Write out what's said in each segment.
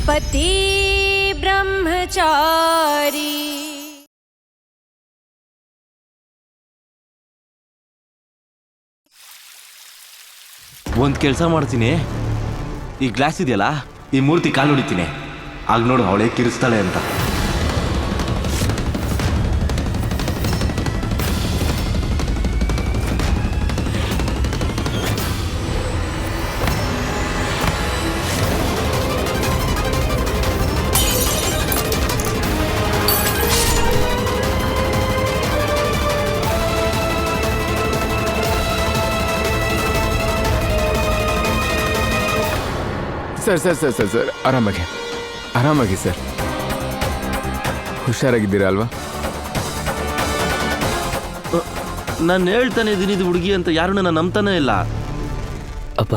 पति ब्रह्मचारी। ಒಂದು ಕೆಲಸ ಮಾಡ್ತೀನಿ, ಈ ಗ್ಲಾಸ್ ಇದೆಯಲ್ಲ, ಈ ಮೂರ್ತಿ ಕಾಲು ಹೊಡಿತೀನಿ, ಆಗ ನೋಡು ಅವಳೇ ಕಿರಿಸ್ತಾಳೆ ಅಂತ. Sir sir sir sir sir ಆರಾಮಾಗಿ ಆರಾಮಾಗಿ ಸರ್, ಹುಷಾರಾಗಿದ್ದೀರಾ ಅಲ್ವಾ? ನಾನು ಹೇಳ್ತಾನೆ ಇದ್ದೀನಿ ಇದು ಹುಡುಗಿ ಅಂತ, ಯಾರು ನನ್ನ ನಂಬ್ತಾನೆ ಇಲ್ಲ. ಅಪ್ಪ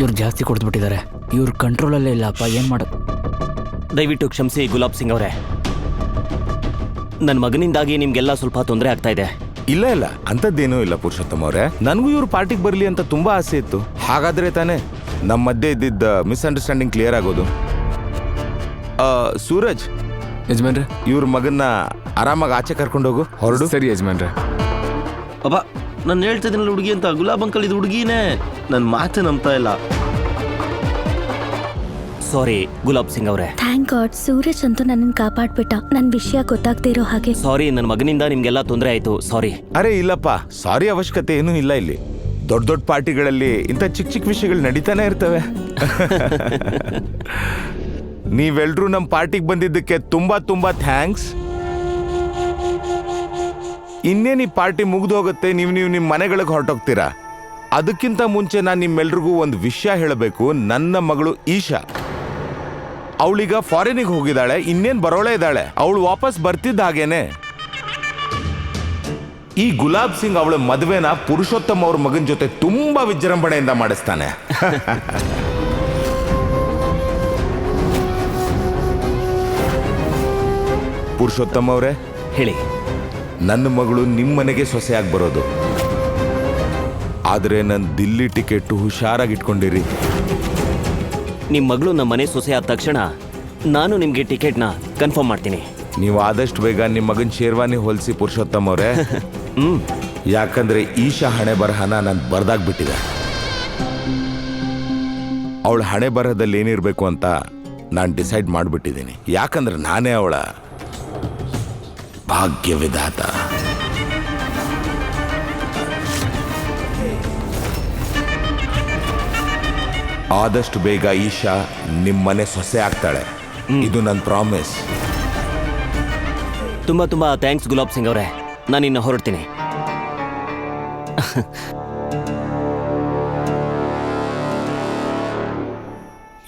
ಇವ್ರು ಜಾಸ್ತಿ ಕೊಡ್ದುಬಿಟ್ಟಿದ್ದಾರೆ, ಇವ್ರ ಕಂಟ್ರೋಲಲ್ಲೇ ಇಲ್ಲ ಅಪ್ಪ, ಏನು ಮಾಡೋದು? ದಯವಿಟ್ಟು ಕ್ಷಮಿಸಿ ಗುಲಾಬ್ ಸಿಂಗ್ ಅವರೇ, ನನ್ನ ಮಗನಿಂದಾಗಿ ನಿಮಗೆಲ್ಲ ಸ್ವಲ್ಪ ತೊಂದರೆ ಆಗ್ತಾ ಇದೆ. ಇಲ್ಲ ಇಲ್ಲ, ಅಂಥದ್ದೇನೂ ಇಲ್ಲ ಪುರುಷೋತ್ತಮ್ ಅವರೇ, ನನಗೂ ಇವ್ರ ಪಾರ್ಟಿಗೆ ಬರಲಿ ಅಂತ ತುಂಬಾ ಆಸೆ ಇತ್ತು. ಹಾಗಾದ್ರೆ ತಾನೇ ನಮ್ಮ ಮಧ್ಯೆ ಇದ್ದಿದ್ದ ಮಿಸ್ಅಂಡರ್ಸ್ಟ್ಯಾಂಡಿಂಗ್ ಕ್ಲಿಯರ್ ಆಗೋದು. ಸೂರಜ್ ಯಜಮಾನ್ರೆ, ಇವ್ರ ಮಗನ್ನ ಆರಾಮಾಗಿ ಆಚೆ ಕರ್ಕೊಂಡು ಹೋಗು, ಹೊರಡು. ಸರಿ ಯಜಮಾನ್ರೆ. ಅಬ್ಬ, ನಾನು ಹೇಳ್ತಾ ಇದ್ದೀನಲ್ಲ ಹುಡುಗಿ ಅಂತ, ಗುಲಾಬ್ ಅಂಕಲ್ ಇದು ಹುಡುಗಿನೇ, ನನ್ನ ಮಾತು ನಂಬ್ತಾ ಇಲ್ಲ. ಸಾರಿ ಗುಲಾಬ್ ಸಿಂಗ್ ಅವರೇ. ಥ್ಯಾಂಕ್ ಗಾಡ್, ಸೂರಜ್ ಅಂತೂ ನನ್ನನ್ನು ಕಾಪಾಡ್ಬಿಟ್ಟ. ನನ್ನ ವಿಷಯ ಗೊತ್ತಾಗದೇ ಇರೋ ಹಾಗೆ. ಸಾರಿ, ನನ್ನ ಮಗನಿಂದ ನಿಮ್ಗೆಲ್ಲ ತೊಂದರೆ ಆಯ್ತು, ಸಾರಿ. ಅರೆ ಇಲ್ಲಪ್ಪ, ಸಾರಿ ಅವಶ್ಯಕತೆ ಏನೂ ಇಲ್ಲ. ಇಲ್ಲಿ ದೊಡ್ಡ ದೊಡ್ಡ ಪಾರ್ಟಿಗಳಲ್ಲಿ ಇಂಥ ಚಿಕ್ಕ ಚಿಕ್ಕ ವಿಷಯಗಳು ನಡೀತಾನೆ ಇರ್ತವೆ. ನೀವೆಲ್ರೂ ನಮ್ಮ ಪಾರ್ಟಿಗೆ ಬಂದಿದ್ದಕ್ಕೆ ತುಂಬಾ ತುಂಬಾ ಥ್ಯಾಂಕ್ಸ್. ಇನ್ನೇನು ಈ ಪಾರ್ಟಿ ಮುಗಿದು ಹೋಗುತ್ತೆ, ನೀವು ನಿಮ್ಮ ಮನೆಗಳಿಗೆ ಹೊರಟೋಗ್ತೀರಾ. ಅದಕ್ಕಿಂತ ಮುಂಚೆ ನಾನು ನಿಮ್ಮೆಲ್ರಿಗೂ ಒಂದು ವಿಷಯ ಹೇಳಬೇಕು. ನನ್ನ ಮಗಳು ಈಶಾ, ಅವಳೀಗ ಫಾರಿನಿಗೆ ಹೋಗಿದ್ದಾಳೆ, ಇನ್ನೇನು ಬರೋಳೇ ಇದ್ದಾಳೆ. ಅವಳು ವಾಪಸ್ ಬರ್ತಿದ್ದ ಹಾಗೇನೆ ಈ ಗುಲಾಬ್ ಸಿಂಗ್ ಅವಳ ಮದುವೆನ ಪುರುಷೋತ್ತಮ್ ಅವ್ರ ಮಗನ ಜೊತೆ ತುಂಬಾ ವಿಜೃಂಭಣೆಯಿಂದ ಮಾಡಿಸ್ತಾನೆ. ಪುರುಷೋತ್ತಮ್ ಅವರೇ ಹೇಳಿ. ನನ್ನ ಮಗಳು ನಿಮ್ಮ ಮನೆಗೆ ಸೊಸೆಯಾಗಿ ಬರೋದು, ಆದರೆ ನನ್ನ ದಿಲ್ಲಿ ಟಿಕೆಟ್ ಹುಷಾರಾಗಿಟ್ಕೊಂಡಿರಿ. ನಿಮ್ಮ ಮಗಳು ನಮ್ಮ ಮನೆ ಸೊಸೆ ಆದ ತಕ್ಷಣ ನಾನು ನಿಮಗೆ ಟಿಕೆಟ್ನ ಕನ್ಫರ್ಮ್ ಮಾಡ್ತೀನಿ. ನೀವು ಆದಷ್ಟು ಬೇಗ ನಿಮ್ಮ ಮಗನ ಶೇರ್ವಾನಿ ಹೊಲಿಸಿ ಪುರುಷೋತ್ತಮ್ ಅವರೇ. ಯಾಕಂದ್ರೆ ಈಶಾ ಹಣೆ ಬರಹನ ನಾನು ಬರ್ದಾಗ್ಬಿಟ್ಟಿದೆ. ಅವಳ ಹಣೆ ಬರಹದಲ್ಲಿ ಏನಿರಬೇಕು ಅಂತ ನಾನು ಡಿಸೈಡ್ ಮಾಡಿಬಿಟ್ಟಿದ್ದೀನಿ. ಯಾಕಂದ್ರೆ ನಾನೇ ಅವಳ ಭಾಗ್ಯ ವಿಧಾತ. ಆದಷ್ಟು ಬೇಗ ಈಶಾ ನಿಮ್ಮ ಮನೆ ಸೊಸೆ ಆಗ್ತಾಳೆ, ಇದು ನನ್ನ ಪ್ರಾಮಿಸ್. ತುಂಬ ತುಂಬ ಥ್ಯಾಂಕ್ಸ್ ಗುಲಾಬ್ ಸಿಂಗ್ ಅವರೇ, ನಾನಿನ್ನು ಹೊರಡ್ತೀನಿ.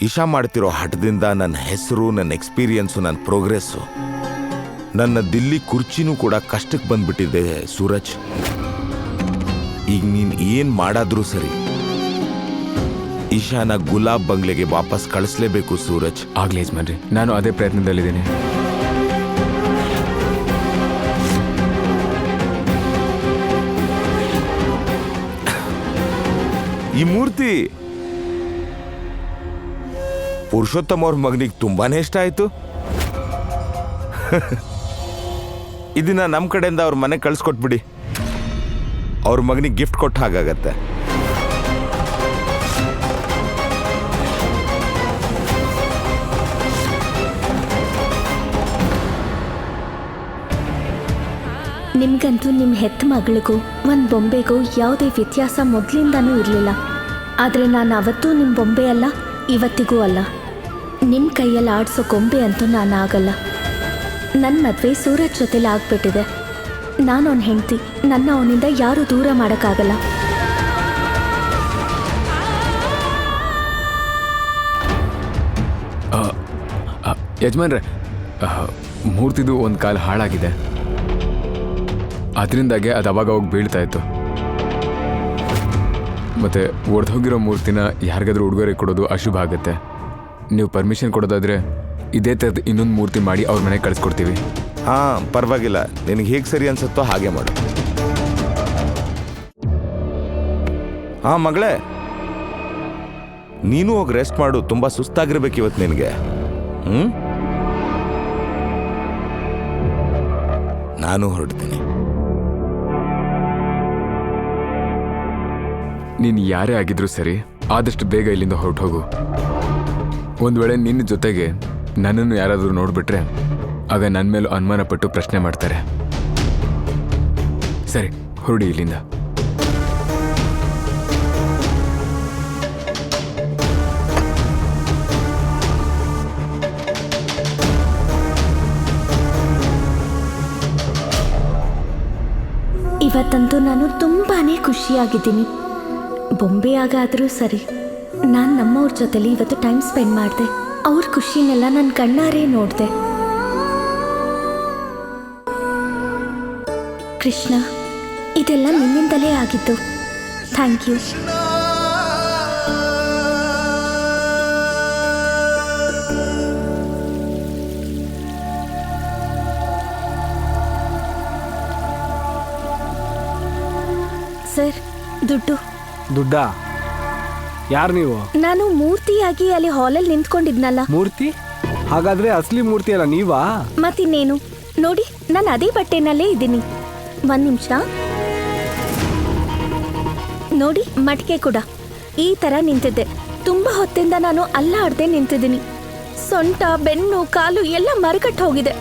ಈಶಾ ಮಾಡ್ತಿರೋ ಹಠದಿಂದ ನನ್ನ ಹೆಸರು, ನನ್ನ ಎಕ್ಸ್ಪೀರಿಯನ್ಸು, ನನ್ನ ಪ್ರೋಗ್ರೆಸ್ಸು, ನನ್ನ ದಿಲ್ಲಿ ಕುರ್ಚಿನೂ ಕೂಡ ಕಷ್ಟಕ್ಕೆ ಬಂದ್ಬಿಟ್ಟಿದೆ ಸೂರಜ್. ಈಗ ನೀನು ಏನು ಮಾಡಾದ್ರೂ ಸರಿ, ಈಶಾನ ಗುಲಾಬ್ ಬಂಗ್ಲೆಗೆ ವಾಪಸ್ ಕಳಿಸ್ಲೇಬೇಕು ಸೂರಜ್. ಆಗ್ಲಿ ಯಜಮಾನ್ರಿ, ನಾನು ಅದೇ ಪ್ರಯತ್ನದಲ್ಲಿದ್ದೀನಿ. ಈ ಮೂರ್ತಿ ಪುರುಷೋತ್ತಮ್ ಅವ್ರ ಮಗನಿಗೆ ತುಂಬಾನೇ ಇಷ್ಟ ಆಯ್ತು. ಇದನ್ನ ನಮ್ಮ ಕಡೆಯಿಂದ ಅವ್ರ ಮನೆಗೆ ಕಳ್ಸಿಕೊಟ್ಬಿಡಿ, ಅವ್ರ ಮಗನಿಗೆ ಗಿಫ್ಟ್ ಕೊಟ್ಟ ಹಾಗಾಗತ್ತೆ. ನಿಮ್ಗಂತೂ ನಿಮ್ಮ ಹೆತ್ತ ಮಗಳಿಗೂ ಒಂದು ಬೊಂಬೆಗೂ ಯಾವುದೇ ವ್ಯತ್ಯಾಸ ಮೊದಲಿಂದನೂ ಇರಲಿಲ್ಲ. ಆದರೆ ನಾನು ಅವತ್ತೂ ನಿಮ್ಮ ಬೊಂಬೆ ಅಲ್ಲ, ಇವತ್ತಿಗೂ ಅಲ್ಲ. ನಿಮ್ಮ ಕೈಯಲ್ಲಿ ಆಡಿಸೋ ಗೊಂಬೆ ಅಂತೂ ನಾನು ಆಗಲ್ಲ. ನನ್ನ ಮದುವೆ ಸೂರಜ್ ಜೊತೆಲಿ ಆಗ್ಬಿಟ್ಟಿದೆ. ನಾನು ಅವನ ಹೆಂಡತಿ, ನನ್ನ ಅವನಿಂದ ಯಾರೂ ದೂರ ಮಾಡೋಕ್ಕಾಗಲ್ಲ. ಯಜಮಾನ್ರೆ, ಮೂರ್ತಿದು ಒಂದು ಕಾಲು ಹಾಳಾಗಿದೆ, ಅದರಿಂದಾಗೆ ಅದು ಅವಾಗ ಹೋಗಿ ಬೀಳ್ತಾ ಇತ್ತು. ಮತ್ತು ಒಡೆದೋಗಿರೋ ಮೂರ್ತಿನ ಯಾರಿಗಾದ್ರೂ ಉಡುಗೊರೆ ಕೊಡೋದು ಅಶುಭ ಆಗುತ್ತೆ. ನೀವು ಪರ್ಮಿಷನ್ ಕೊಡೋದಾದರೆ ಇದೇ ಥರದ ಇನ್ನೊಂದು ಮೂರ್ತಿ ಮಾಡಿ ಅವ್ರ ಮನೆಗೆ ಕಳಿಸ್ಕೊಡ್ತೀವಿ. ಹಾಂ, ಪರವಾಗಿಲ್ಲ, ನಿನಗೆ ಹೇಗೆ ಸರಿ ಅನ್ಸುತ್ತೋ ಹಾಗೆ ಮಾಡು. ಹಾಂ ಮಗಳೇ, ನೀನು ಹೋಗಿ ರೆಸ್ಟ್ ಮಾಡು, ತುಂಬ ಸುಸ್ತಾಗಿರ್ಬೇಕು ಇವತ್ತು ನಿನಗೆ. ನಾನು ಹೊರಡ್ತೀನಿ. ನೀನು ಯಾರೇ ಆಗಿದ್ರೂ ಸರಿ, ಆದಷ್ಟು ಬೇಗ ಇಲ್ಲಿಂದ ಹೊರಟು ಹೋಗು. ಒಂದು ವೇಳೆ ನಿನ್ನ ಜೊತೆಗೆ ನನ್ನನ್ನು ಯಾರಾದರೂ ನೋಡ್ಬಿಟ್ರೆ ಆಗ ನನ್ನ ಮೇಲೂ ಅನುಮಾನ ಪಟ್ಟು ಪ್ರಶ್ನೆ ಮಾಡ್ತಾರೆ. ಸರಿ, ಹೊರಡಿ ಇಲ್ಲಿಂದ. ಇವತ್ತಂತೂ ನಾನು ತುಂಬಾನೇ ಖುಷಿಯಾಗಿದ್ದೀನಿ. ಬೊಂಬೆಯಾಗಾದರೂ ಸರಿ, ನಾನು ನಮ್ಮವ್ರ ಜೊತೆಲಿ ಇವತ್ತು ಟೈಮ್ ಸ್ಪೆಂಡ್ ಮಾಡಿದೆ. ಅವ್ರ ಖುಷಿನೆಲ್ಲ ನನ್ನ ಕಣ್ಣಾರೆ ನೋಡಿದೆ. ಕೃಷ್ಣ, ಇದೆಲ್ಲ ನಿನ್ನಿಂದಲೇ ಆಗಿತ್ತು. Thank you. ಸರ್, ದುಡ್ಡಾ? ಯಾರು ನೀವು? ನಾನು ಮೂರ್ತಿಯಾಗಿ ಅಲ್ಲಿ ಹಾಲಲ್ಲಿ ನಿಂತ್ಕೊಂಡಿದ್ನಲ್ಲ. ಮೂರ್ತಿ? ಹಾಗಾದ್ರೆ ಅಸಲಿ ಮೂರ್ತಿ ಅಲ್ಲ ನೀವಾ? ಮತ್ತಿನ್ನೇನು, ನೋಡಿ ನಾನು ಅದೇ ಬಟ್ಟೆನಲ್ಲೇ ಇದ್ದೀನಿ. ಒಂದ್ ನಿಮಿಷ ನೋಡಿ, ಮಟ್ಕೆ ಕೂಡ ಈ ತರ ನಿಂತಿದ್ದೆ. ತುಂಬಾ ಹೊತ್ತಿಂದ ನಾನು ಅಲ್ಲಾಡ್ದೆ ನಿಂತಿದ್ದೀನಿ. ಸೊಂಟ, ಬೆನ್ನು, ಕಾಲು ಎಲ್ಲ ಮರಕಟ್ಟು ಹೋಗಿದೆ.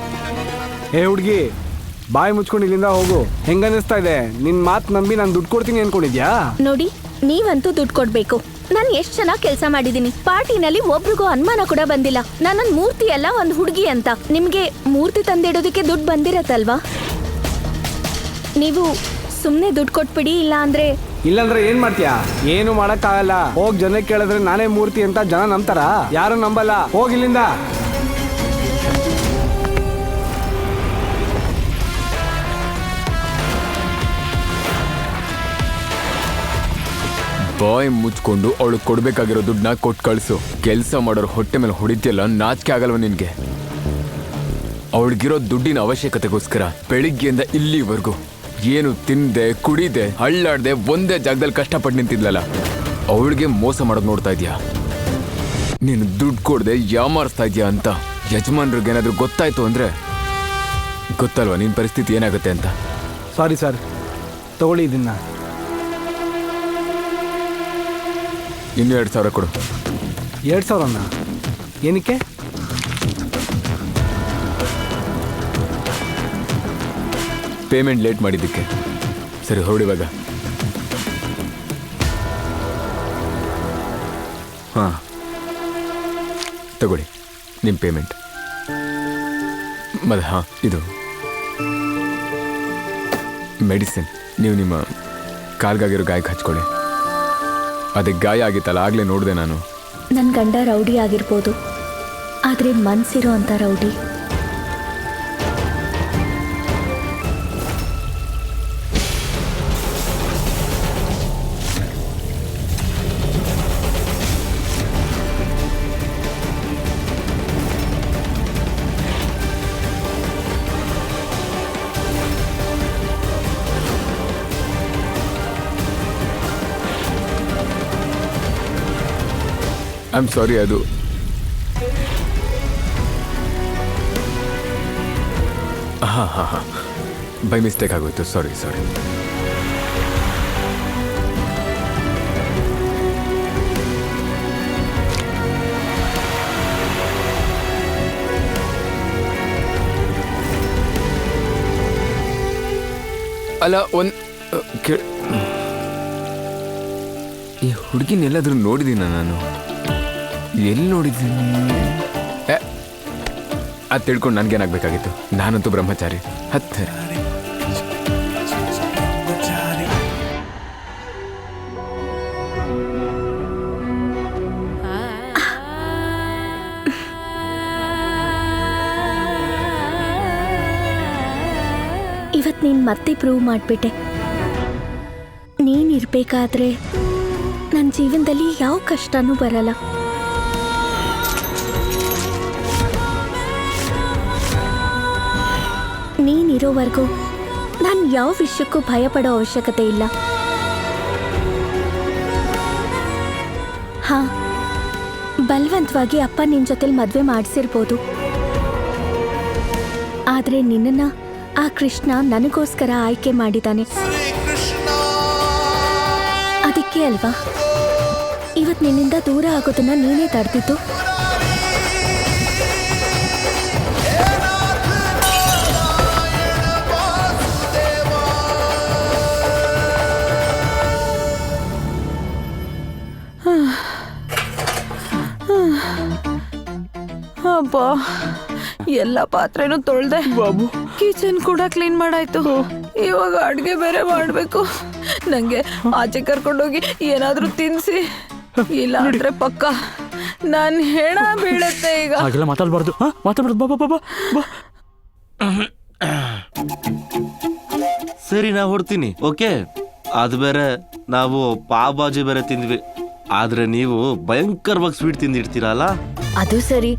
ಏ ಹುಡ್ಗಿ, ಬಾಯಿ ಮುಚ್ಕೊಂಡು ಇಲ್ಲಿಂದ ಹೋಗು. ಹೆಂಗನ್ನಿಸ್ತಾ ಇದೆ? ನಿನ್ ಮಾತು ನಂಬಿ ನಾನು ದುಡ್ಡು ಕೊಡ್ತೀನಿ ಅನ್ಕೊಂಡಿದ್ಯಾ? ನೋಡಿ, ನೀವಂತೂ ದುಡ್ಡು ಕೊಡ್ಬೇಕು. ನಾನು ಎಷ್ಟು ಚೆನ್ನಾಗಿ ಕೆಲಸ ಮಾಡಿದ್ದೀನಿ. ಪಾರ್ಟಿನಲ್ಲಿ ಒಬ್ರಿಗೂ ಅನುಮಾನ ಕೂಡ ಬಂದಿಲ್ಲ. ನಾನೊಂದು ಮೂರ್ತಿ ಅಲ್ಲ, ಒಂದು ಹುಡುಗಿ ಅಂತ. ನಿಮ್ಗೆ ಮೂರ್ತಿ ತಂದಿಡೋದಕ್ಕೆ ದುಡ್ಡು ಬಂದಿರತ್ತಲ್ವಾ? ನೀವು ಸುಮ್ಮನೆ ದುಡ್ಡು ಕೊಟ್ಬಿಡಿ, ಇಲ್ಲಾಂದ್ರೆ ಏನ್ ಮಾಡ್ತೀಯಾ? ಏನು ಮಾಡಕ್ಕಾಗಲ್ಲ. ಹೋಗ್ ಜನ ಕೇಳಿದ್ರೆ ನಾನೇ ಮೂರ್ತಿ ಅಂತ ಜನ ನಂಬ್ತಾರ? ಯಾರು ನಂಬಲ್ಲ. ಹೋಗಿಲ್ಲಿಂದ. ಬಾಯ್ ಮುಚ್ಕೊಂಡು ಅವಳು ಕೊಡ್ಬೇಕಾಗಿರೋ ದುಡ್ಡನ್ನ ಕೊಟ್ಟು ಕಳಿಸು. ಕೆಲಸ ಮಾಡೋರು ಹೊಟ್ಟೆ ಮೇಲೆ ಹೊಡಿತಿಯಲ್ಲ, ನಾಚಿಕೆ ಆಗಲ್ವ ನಿನ್ಗೆ? ಅವಳಿಗಿರೋ ದುಡ್ಡಿನ ಅವಶ್ಯಕತೆಗೋಸ್ಕರ ಬೆಳಿಗ್ಗೆಯಿಂದ ಇಲ್ಲಿವರೆಗೂ ಏನು ತಿಂದೆ, ಕುಡಿದೆ, ಹಳ್ಳಾಡ್ದೆ, ಒಂದೇ ಜಾಗದಲ್ಲಿ ಕಷ್ಟಪಟ್ಟು ನಿಂತಿದ್ಲಲ್ಲ, ಅವಳಿಗೆ ಮೋಸ ಮಾಡೋದು ನೋಡ್ತಾ ಇದೀಯಾ? ನೀನು ದುಡ್ಡು ಕೊಡದೆ ಯಾಮಾರಿಸ್ತಾ ಇದೀಯಾ ಅಂತ ಯಜಮಾನ್ರಿಗೆ ಏನಾದರೂ ಗೊತ್ತಾಯ್ತು ಅಂದ್ರೆ ಗೊತ್ತಲ್ವಾ ನಿನ್ನ ಪರಿಸ್ಥಿತಿ ಏನಾಗುತ್ತೆ ಅಂತ? ಸಾರಿ ಸರ್, ತಗೊಳ್ಳಿ ಇದನ್ನ. ಇನ್ನೂ 2,000 ಕೊಡು. 2,000ನ? ಏನಕ್ಕೆ? ಪೇಮೆಂಟ್ ಲೇಟ್ ಮಾಡಿದ್ದಕ್ಕೆ. ಸರಿ, ಹೊರಡಿವಾಗ. ಹಾಂ, ತಗೊಳ್ಳಿ ನಿಮ್ಮ ಪೇಮೆಂಟ್. ಮತ್ತೆ ಹಾಂ, ಇದು ಮೆಡಿಸಿನ್. ನೀವು ನಿಮ್ಮ ಕಾಲ್ಗಾಗಿರೋ ಗಾಯಕ್ಕೆ ಹಚ್ಕೊಳ್ಳಿ. ಅದಕ್ಕೆ ಗಾಯ ಆಗಿತ್ತಲ್ಲ, ಆಗಲೇ ನೋಡಿದೆ ನಾನು. ನನ್ನ ಗಂಡ ರೌಡಿ ಆಗಿರ್ಬೋದು, ಆದರೆ ಮನ್ಸಿರೋ ಅಂತ ರೌಡಿ. ಐ ಆಮ್ ಸಾರಿ, ಅದು ಹಾಂ ಬೈ ಮಿಸ್ಟೇಕ್ ಆಗೋಯ್ತು. ಸಾರಿ. ಅಲ್ಲ, ಈ ಹುಡುಗಿನ ಎಲ್ಲಾದ್ರೂ ನೋಡಿದ್ದೀನ ನಾನು? ಎಲ್ಲಿ ನೋಡಿದ್ದೀನಿ? ಅದು ತಿಳ್ಕೊಂಡು ನನಗೇನಾಗಬೇಕಾಗಿತ್ತು? ನಾನಂತೂ ಬ್ರಹ್ಮಚಾರಿ. ಹತ್ತು ಇವತ್ತು ನೀನು ಮತ್ತೆ ಪ್ರೂವ್ ಮಾಡಿಬಿಟ್ಟೆ. ನೀನಿರ್ಬೇಕಾದ್ರೆ ನನ್ನ ಜೀವನದಲ್ಲಿ ಯಾವ ಕಷ್ಟನೂ ಬರಲ್ಲ. ನೀನಿರೋವರೆಗೂ ನಾನು ಯಾವ ವಿಷಯಕ್ಕೂ ಭಯಪಡೋ ಅವಶ್ಯಕತೆ ಇಲ್ಲ. ಹಾಂ, ಬಲವಂತವಾಗಿ ಅಪ್ಪ ನಿನ್ ಜೊತೆಲಿ ಮದ್ವೆ ಮಾಡಿಸಿರ್ಬೋದು, ಆದ್ರೆ ನಿನ್ನನ್ನ ಆ ಕೃಷ್ಣ ನನಗೋಸ್ಕರ ಆಯ್ಕೆ ಮಾಡಿದಾನೆ. ಅದಕ್ಕೆ ಅಲ್ವಾ ಇವತ್ ನಿನ್ನಿಂದ ದೂರ ಆಗೋದನ್ನ ನೀನೇ ತಡೆದಿದ್ದು. ಅಪ್ಪ, ಎಲ್ಲ ಪಾತ್ರೆನೂ ತೊಳ್ದೆ ಬಾಬು, ಕಿಚನ್ ಕೂಡ ಕ್ಲೀನ್ ಮಾಡಾಯ್ತು. ಇವಾಗ ಅಡ್ಗೆ ಬೇರೆ ಮಾಡ್ಬೇಕು. ನಂಗೆ ಆಚೆ ಕರ್ಕೊಂಡೋಗಿ ಏನಾದ್ರೂ ತಿನ್ಸಿ, ಇಲ್ಲ ಅಂದ್ರೆ ಪಕ್ಕ ನಾನ್ ಹೆಣ ಬೀಳತ್ತೆ ಈಗ. ಹಾಗೆಲ್ಲ ಮಾತಾಡ್ಬಾರ್ದು, ಮಾತಾಡ್ಬಾರ್ದು. ಬಾಬಾ ಬಾಬಾ ಬಾ. ಸರಿ ನಾ ಹೊಡ್ತೀನಿ, ಓಕೆ. ಅದು ಬೇರೆ ನಾವು ಪಾವ್ ಬಾಜಿ ಬೇರೆ ತಿಂದ್ವಿ, ಆದ್ರೆ ನೀವು ಭಯಂಕರವಾಗಿ ಸ್ವೀಟ್ ತಿಂದಿಡ್ತೀರಲ್ಲ. ಅದು ಸರಿ,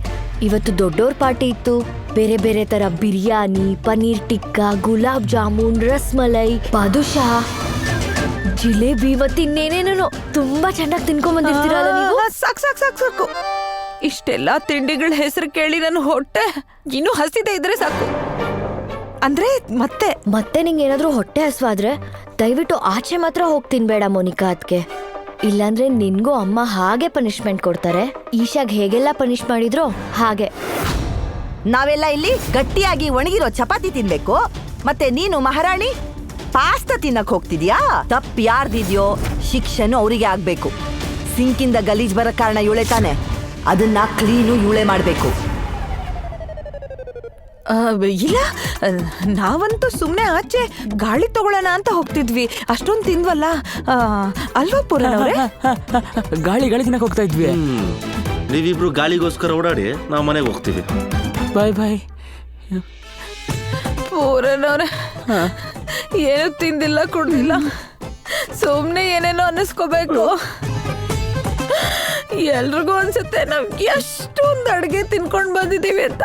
ಇವತ್ತು ದೊಡ್ಡೋರ್ ಪಾರ್ಟಿ ಇತ್ತು. ಬೇರೆ ಬೇರೆ ತರ ಬಿರಿಯಾನಿ, ಪನ್ನೀರ್ ಟಿಕ್ಕಾ, ಗುಲಾಬ್ ಜಾಮೂನ್, ರಸ್ಮಲೈ, ಬಾದುಷಾ, ಜಿಲೇಬಿ ಮತ್ತಿನ್ನೇನೇನೋ ತುಂಬಾ ಚೆನ್ನಾಗಿ ತಿನ್ಕೊಂಡ್ ಬಂದಿರ್ತೀರಲ್ಲ ನೀವು. ಸಾಕು ಸಾಕು ಸಾಕು ಸಾಕು. ಇಷ್ಟೆಲ್ಲ ತಿಂಡಿಗಳ ಹೆಸರು ಕೇಳಿ ನನ್ನ ಹೊಟ್ಟೆ ಇನ್ನೂ ಹಸಿದೆ ಇದ್ರೆ ಸಾಕು. ಅಂದ್ರೆ ಮತ್ತೆ ನಿಂಗೆ ಏನಾದ್ರೂ ಹೊಟ್ಟೆ ಹಸ್ವಾದ್ರೆ ದಯವಿಟ್ಟು ಆಚೆ ಮಾತ್ರ ಹೋಗಿ ತಿನ್ಬೇಡ ಮೋನಿಕಾ ಅದ್ಕೆ. ಇಲ್ಲಾಂದ್ರೆ ನಿನ್ಗೂ ಅಮ್ಮ ಹಾಗೆ ಪನಿಷ್ಮೆಂಟ್ ಕೊಡ್ತಾರೆ. ಈಶಾಗ್ ಹೇಗೆಲ್ಲ ಪನಿಷ್ ಮಾಡಿದ್ರು ಹಾಗೆ. ನಾವೆಲ್ಲ ಇಲ್ಲಿ ಗಟ್ಟಿಯಾಗಿ ಒಣಗಿರೋ ಚಪಾತಿ ತಿನ್ಬೇಕು, ಮತ್ತೆ ನೀನು ಮಹಾರಾಣಿ ಪಾಸ್ತಾ ತಿನ್ನಕ್ ಹೋಗ್ತಿದ್ಯಾ? ತಪ್ಪು ಯಾರ್ದಿದ್ಯೋ ಶಿಕ್ಷೆನೂ ಅವರಿಗೆ ಆಗ್ಬೇಕು. ಸಿಂಕಿಂದ ಗಲೀಜ್ ಬರೋ ಕಾರಣ ಇವಳೆ ತಾನೆ, ಅದನ್ನ ಕ್ಲೀನು ಇವಳೆ ಮಾಡ್ಬೇಕು. ಇಲ್ಲ, ನಾವಂತೂ ಸುಮ್ಮನೆ ಆಚೆ ಗಾಳಿ ತಗೊಳ್ಳೋಣ ಅಂತ ಹೋಗ್ತಿದ್ವಿ. ಅಷ್ಟೊಂದು ತಿಂದ್ವಲ್ಲ ಅಲ್ವಾ ಪೂರನವ್ರೆ? ಗಾಳಿ ತಿನ್ನಕ್ ಹೋಗ್ತಾ ಇದ್ವಿ. ನೀವಿಬ್ರು ಗಾಳಿಗೋಸ್ಕರ ಓಡಾಡಿ, ನಾವು ಮನೆಗೆ ಹೋಗ್ತೀವಿ. ಬಾಯ್ ಬಾಯ್. ಪೂರನವ್ರೆ, ಏನು ತಿಂದಿಲ್ಲ ಕುಡ್ದಿಲ್ಲ, ಸುಮ್ಮನೆ ಏನೇನೋ ಅನ್ನಿಸ್ಕೋಬೇಕು. ಎಲ್ರಿಗೂ ಅನ್ಸುತ್ತೆ ನಾವ್ ಎಷ್ಟೊಂದು ಅಡ್ಗೆ ತಿನ್ಕೊಂಡ್ ಬಂದಿದೀವಿ ಅಂತ.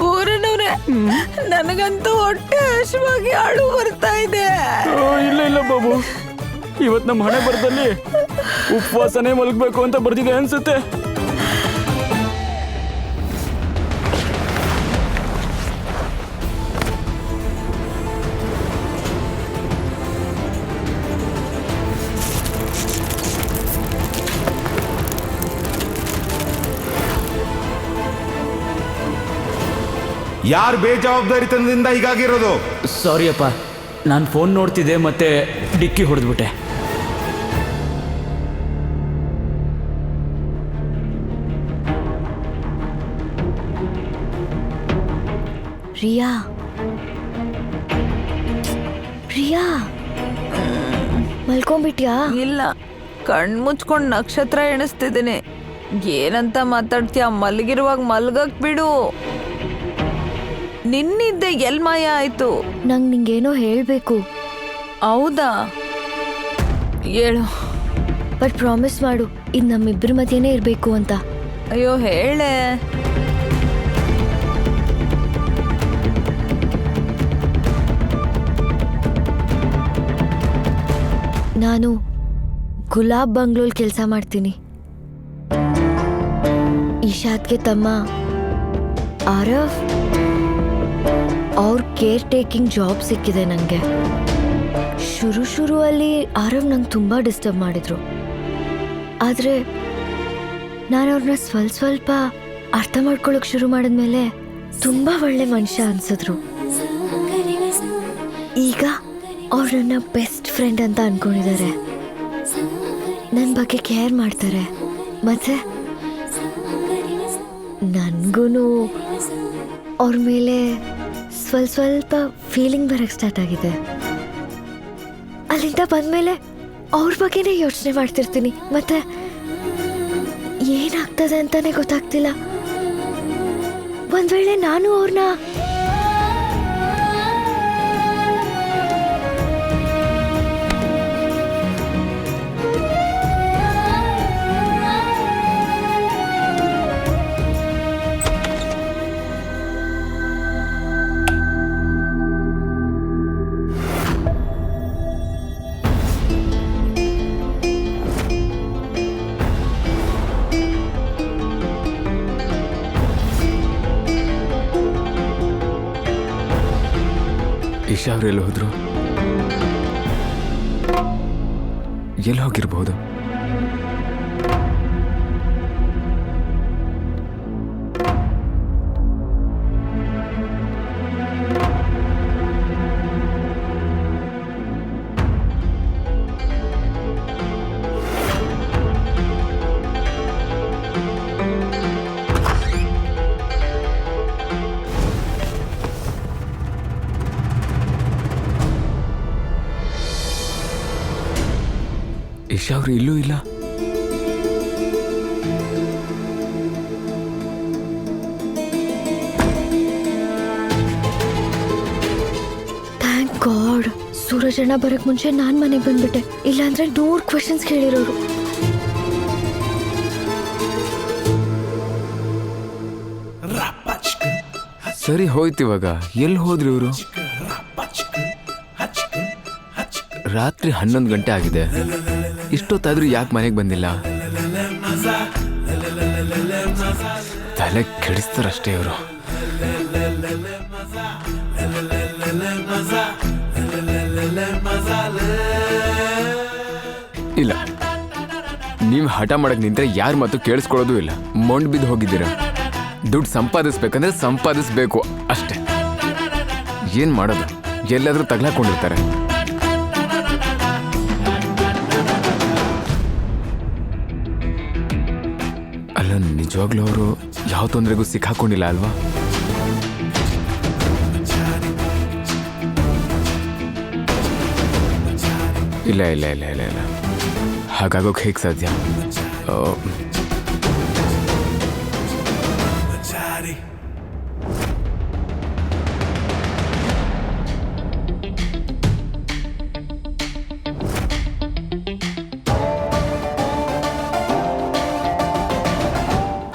ಪೂರನವ್ರೆ, ನನಗಂತೂ ಹೊಟ್ಟೆ ಹಸಿವಾಗಿ ಅಳು ಬರ್ತಾ ಇದೆ. ಇಲ್ಲ ಬಾಬು, ಇವತ್ ನಮ್ಮ ಹಣೆ ಬರದಲ್ಲಿ ಉಪವಾಸನೆ ಮಲಗಬೇಕು ಅಂತ ಬರ್ತಿದೆ ಅನ್ಸುತ್ತೆ. ಯಾರು ಬೇಜವಾಬ್ದಾರಿತನದಿಂದ ಹೀಗಾಗಿರೋದು? ಸಾರಿ ಅಪ್ಪ, ನಾನು ಫೋನ್ ನೋಡ್ತಿದ್ದೆ ಮತ್ತೆ ಡಿಕ್ಕಿ ಹೊಡೆದ್ಬಿಟ್ಟೆ. ರಿಯಾ ರಿಯಾ ಮಲ್ಕೊಂಡ್ಬಿಟ್ಯಾ? ಇಲ್ಲ, ಕಣ್ ಮುಚ್ಕೊಂಡ್ ನಕ್ಷತ್ರ ಎಣಿಸ್ತಿದ್ದೀನಿ. ಏನಂತ ಮಾತಾಡ್ತೀಯ? ಮಲಗಿರುವಾಗ ಮಲ್ಗಕ್ ಬಿಡು. ನಿನ್ನಿದ್ದೆ ಎಲ್ ಮಾಯ ಆಯ್ತು? ನಂಗೆ ನಿಂಗೇನೋ ಹೇಳ್ಬೇಕು. ಹೌದಾ? ಹೇಳು. ಬಟ್ ಪ್ರಾಮಿಸ್ ಮಾಡು, ಇದು ನಮ್ಮಿಬ್ಬರ ಮಧ್ಯೆನೇ ಇರಬೇಕು ಅಂತ. ಅಯ್ಯೋ ಹೇಳೆ. ನಾನು ಗುಲಾಬ್ ಬಂಗ್ಲೋಲ್ ಕೆಲಸ ಮಾಡ್ತೀನಿ. ಇಶಾದ್ಗೆ ತಮ್ಮ ಆರವ್ ಅವ್ರ ಕೇರ್ ಟೇಕಿಂಗ್ ಜಾಬ್ ಸಿಕ್ಕಿದೆ ನನಗೆ. ಶುರುವಲ್ಲಿ ಆರವ್ ನಂಗೆ ತುಂಬ ಡಿಸ್ಟರ್ಬ್ ಮಾಡಿದ್ರು, ಆದರೆ ನಾನು ಅವ್ರನ್ನ ಸ್ವಲ್ಪ ಅರ್ಥ ಮಾಡ್ಕೊಳ್ಳೋಕೆ ಶುರು ಮಾಡಿದ್ಮೇಲೆ ತುಂಬ ಒಳ್ಳೆ ಮನುಷ್ಯ ಅನ್ಸಿದ್ರು. ಈಗ ಅವ್ರು ನನ್ನ ಬೆಸ್ಟ್ ಫ್ರೆಂಡ್ ಅಂತ ಅನ್ಕೊಂಡಿದ್ದಾರೆ. ನನ್ನ ಬಗ್ಗೆ ಕೇರ್ ಮಾಡ್ತಾರೆ, ಮತ್ತೆ ನನಗೂ ಅವ್ರ ಮೇಲೆ ಸ್ವಲ್ಪ ಫೀಲಿಂಗ್ ಬರಕ್ಕೆ ಸ್ಟಾರ್ಟ್ ಆಗಿದೆ. ಅಲ್ಲಿಂದ ಬಂದಮೇಲೆ ಅವ್ರ ಬಗ್ಗೆನೇ ಯೋಚನೆ ಮಾಡ್ತಿರ್ತೀನಿ, ಮತ್ತೆ ಏನಾಗ್ತದೆ ಅಂತಾನೆ ಗೊತ್ತಾಗ್ತಿಲ್ಲ. ಒಂದ್ ವೇಳೆ ನಾನು ಅವ್ರನ್ನ ಈಶಾ ಅವ್ರು ಎಲ್ಲಿ ಹೋದ್ರು? ಎಲ್ಲಿ ಹೋಗಿರ್ಬೋದು? ಈಶಾ ಅವರು ಇಲ್ಲೂ ಇಲ್ಲ. ಥ್ಯಾಂಕ್ ಗಾಡ್, ಸೂರಜಣ್ಣ ಬರಕ್ ಮುಂಚೆ ನಾನ್ ಮನೆಗೆ ಬಂದ್ಬಿಟ್ಟೆ. ಇಲ್ಲಾಂದ್ರೆ 100 ಕ್ವೆಶನ್ಸ್ ಕೇಳಿರೋರು. ಸರಿ ಹೋಯ್ತು. ಇವಾಗ ಎಲ್ಲಿ ಹೋದ್ರಿ ಇವರು? ರಾತ್ರಿ 11 ಗಂಟೆ ಆಗಿದೆ. ಇಷ್ಟೊತ್ತಾದ್ರೂ ಯಾಕೆ ಮನೆಗೆ ಬಂದಿಲ್ಲ? ತಲೆ ಕೆಡಿಸ್ತಾರಷ್ಟೇ ಇವರು. ಇಲ್ಲ, ನೀವು ಹಠ ಮಾಡಕ್ ನಿಂತ್ರೆ ಯಾರ ಮಾತು ಕೇಳಿಸ್ಕೊಳ್ಳೋದು ಇಲ್ಲ. ಮೊಂಡ್ ಬಿದ್ದು ಹೋಗಿದ್ದೀರ. ದುಡ್ಡು ಸಂಪಾದಿಸ್ಬೇಕಂದ್ರೆ ಸಂಪಾದಿಸ್ಬೇಕು ಅಷ್ಟೇ. ಏನ್ ಮಾಡೋದು? ಎಲ್ಲಾದ್ರೂ ತಗ್ಲಾಕೊಂಡಿರ್ತಾರೆ. ಅಲ್ಲ, ನಿಜವಾಗ್ಲೂ ಅವರು ಯಾವ ತೊಂದರೆಗೂ ಸಿಕ್ಕಾಕೊಂಡಿಲ್ಲ ಅಲ್ವಾ? ಇಲ್ಲ ಇಲ್ಲ ಇಲ್ಲ ಇಲ್ಲ ಇಲ್ಲ, ಹಾಗಾಗೋಕೆ ಹೇಗೆ ಸಾಧ್ಯ?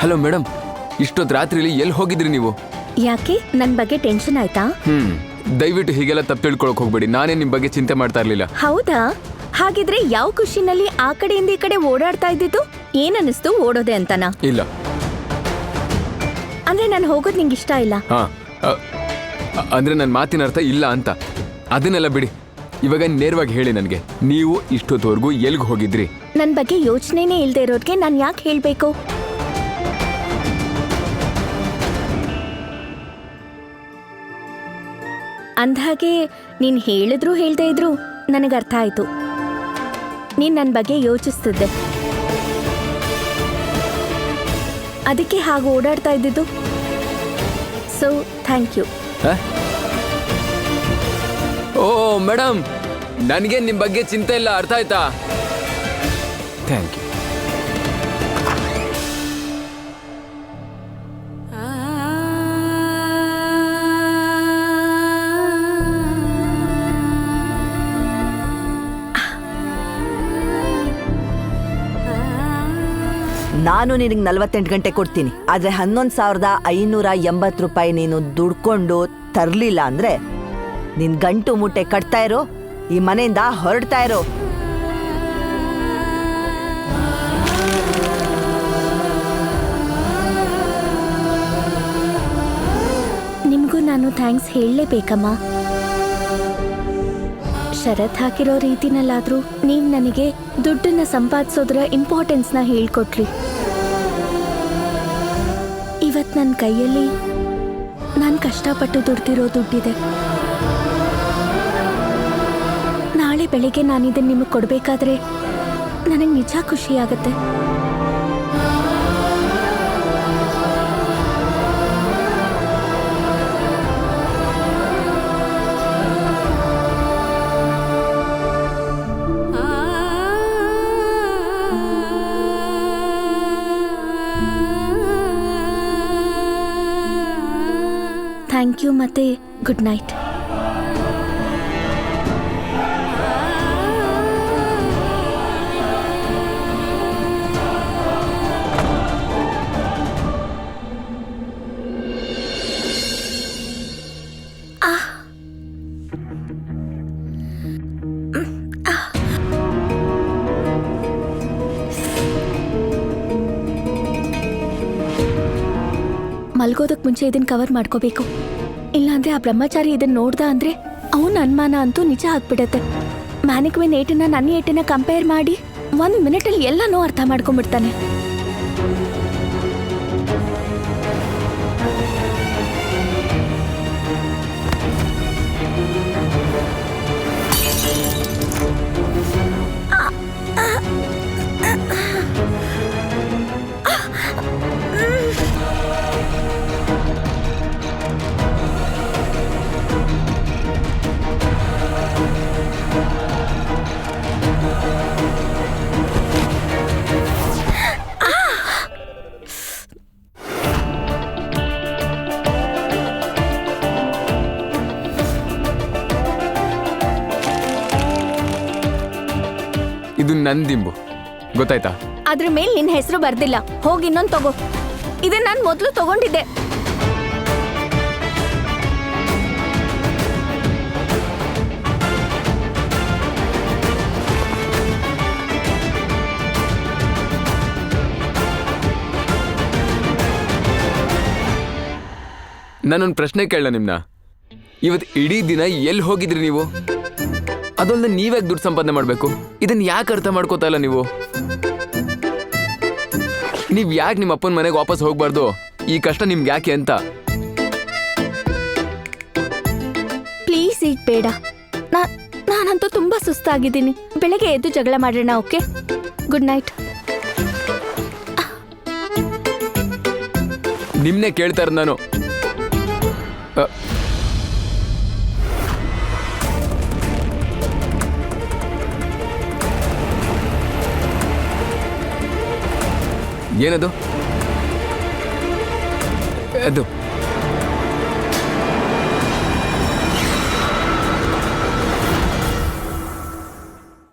ಹಲೋ ಮೇಡಮ್, ಇಷ್ಟೊತ್ತು ರಾತ್ರಿಲಿ ಎಲ್ಲಿ ಹೋಗಿದ್ರಿ ನೀವು? ಯಾಕೆ ನನ್ನ ಬಗ್ಗೆ ಟೆನ್ಷನ್ ಆಯ್ತಾ? ದಯವಿಟ್ಟು ಹೀಗೆಲ್ಲ ತಪ್ಪು ತಿಳ್ಕೊಳಕ್ ಹೋಗ್ಬೇಡಿ. ನಾನೇ ನಿಮ್ ಬಗ್ಗೆ ಚಿಂತೆ ಮಾಡ್ತಾ ಇರ್ಲಿಲ್ಲ. ಹೌದಾ? ಹಾಗಿದ್ರೆ ಯಾವ ಖುಷಿನಲ್ಲಿ ಆ ಕಡೆಯಿಂದ ಈ ಕಡೆ ಓಡಾಡ್ತಾ ಇದ್ದಿದ್ದು? ಏನನ್ನಿಸ್ತು ಓಡೋದೆ ಅಂತನಾ? ಇಲ್ಲ. ಅಂದ್ರೆ ನಾನು ಹೋಗೋದು ನಿಂಗೆ ಇಷ್ಟ ಇಲ್ಲ? ಹಾ, ಅಂದ್ರೆ ನನ್ನ ಮಾತಿನ ಅರ್ಥ ಇಲ್ಲ ಅಂತ. ಅದನ್ನೆಲ್ಲ ಬಿಡಿ. ಇವಾಗ ನೇರವಾಗಿ ಹೇಳಿ ನನಗೆ, ನೀವು ಇಷ್ಟೊತ್ತವರೆಗೂ ಎಲ್ಗೆ ಹೋಗಿದ್ರಿ? ನನ್ನ ಬಗ್ಗೆ ಯೋಚನೆನೇ ಇಲ್ದೇ ಇರೋರ್ಗೆ ನಾನು ಯಾಕೆ ಹೇಳ್ಬೇಕು? ಅಂದ್ಹಾಗೆ ನೀನ್ ಹೇಳಿದ್ರು ಹೇಳ್ದೇ ಇದ್ರು ನನಗೆ ಅರ್ಥ ಆಯ್ತು. ನೀನ್ ನನ್ನ ಬಗ್ಗೆ ಯೋಚಿಸ್ತಿದ್ದೆ, ಅದಕ್ಕೆ ಹಾಗೆ ಓಡಾಡ್ತಾ ಇದ್ದಿದ್ದು. So thank you. ಓ ಮೇಡಮ್, ನನಗೆ ನಿಮ್ಮ ಬಗ್ಗೆ ಚಿಂತೆ ಇಲ್ಲ, ಅರ್ಥ ಆಯ್ತಾ? Thank you. ನಾನು ನಿನಗೆ 48 ಗಂಟೆ ಕೊಡ್ತೀನಿ. ಆದ್ರೆ 11,580 ರೂಪಾಯಿ ನೀನು ದುಡ್ಕೊಂಡು ತರ್ಲಿಲ್ಲ ಅಂದ್ರೆ ನಿನ್ ಗಂಟು ಮುಟ್ಟೆ ಕಟ್ತಾ ಇರೋ, ಈ ಮನೆಯಿಂದ ಹೊರಡ್ತಾ ಇರೋ. ನಿಮಗೂ ನಾನು ಥ್ಯಾಂಕ್ಸ್ ಹೇಳಲೇಬೇಕಮ್ಮ. ಷರತ್ ಹಾಕಿರೋ ರೀತಿನಲ್ಲಾದ್ರೂ ನೀವು ನನಗೆ ದುಡ್ಡನ್ನ ಸಂಪಾದಿಸೋದ್ರ ಇಂಪಾರ್ಟೆನ್ಸ್ನ ಹೇಳ್ಕೊಟ್ರಿ. ಇವತ್ತು ನನ್ನ ಕೈಯಲ್ಲಿ ನಾನು ಕಷ್ಟಪಟ್ಟು ದುಡ್ದಿರೋ ದುಡ್ಡಿದೆ. ನಾಳೆ ಬೆಳಿಗ್ಗೆ ನಾನಿದನ್ನು ನಿಮಗೆ ಕೊಡಬೇಕಾದ್ರೆ ನನಗೆ ನಿಜ ಖುಷಿಯಾಗತ್ತೆ. ಥ್ಯಾಂಕ್ ಯು ಮತ್ತೆ ಗುಡ್ ನೈಟ್. ಮಲ್ಗೋದಕ್ಕೆ ಮುಂಚೆ ಇದನ್ನ ಕವರ್ ಮಾಡ್ಕೋಬೇಕು. ಇಲ್ಲಾಂದ್ರೆ ಆ ಬ್ರಹ್ಮಚಾರಿ ಇದನ್ನ ನೋಡ್ದ ಅಂದ್ರೆ ಅವನ ಅನುಮಾನ ಅಂತೂ ನಿಜ ಆಗ್ಬಿಡತ್ತೆ. ಮ್ಯಾನಿಕ್ವಿನ್ ಏಟನ್ನ ನನ್ನ ಏಟನ್ನ ಕಂಪೇರ್ ಮಾಡಿ 1 ಮಿನಿಟಲ್ಲಿ ಎಲ್ಲನೂ ಅರ್ಥ ಮಾಡ್ಕೊಂಡ್ಬಿಡ್ತಾನೆ. ಇದು ನನ್ ದಿಂಬು, ಗೊತ್ತಾಯ್ತಾ? ಅದ್ರ ಮೇಲೆ ನಿನ್ನ ಹೆಸರು ಬರ್ದಿಲ್ಲ. ಹೋಗಿ ಇನ್ನೊಂದು ತಗೋ. ಇದೆ ನಾನು ಮೊದಲು ತಗೊಂಡಿದ್ದೆ. ನಾನೊಂದು ಪ್ರಶ್ನೆ ಕೇಳಲ್ಲ ನಿಮ್ನ. ಇವತ್ತು ಇಡೀ ದಿನ ಎಲ್ಲಿ ಹೋಗಿದ್ರಿ ನೀವು? ಅದೊಂದು ನೀವ್ಯಾಕೆ ದುಡ್ಡು ಸಂಪಾದನೆ ಮಾಡಬೇಕು? ಇದನ್ನ ಯಾಕೆ ಅರ್ಥ ಮಾಡ್ಕೋತಾ ಇಲ್ಲ ನೀವು? ನೀವ್ ಯಾಕೆ ನಿಮ್ಮ ಅಪ್ಪನ ಮನೆಗೆ ವಾಪಸ್ ಹೋಗ್ಬಾರ್ದು? ಈ ಕಷ್ಟ ನಿಮ್ಗೆ ಯಾಕೆ ಅಂತ? ಪ್ಲೀಸ್ ಈಗ ಬೇಡ. ನಾನಂತೂ ತುಂಬಾ ಸುಸ್ತಾಗಿದ್ದೀನಿ. ಬೆಳಗ್ಗೆ ಎದ್ದು ಜಗಳ ಮಾಡೋಣ. Okay, good night. ನಿಮ್ನೆ ಕೇಳ್ತಾ ಇರೋದು ನಾನು. ಏನದು? ಅದು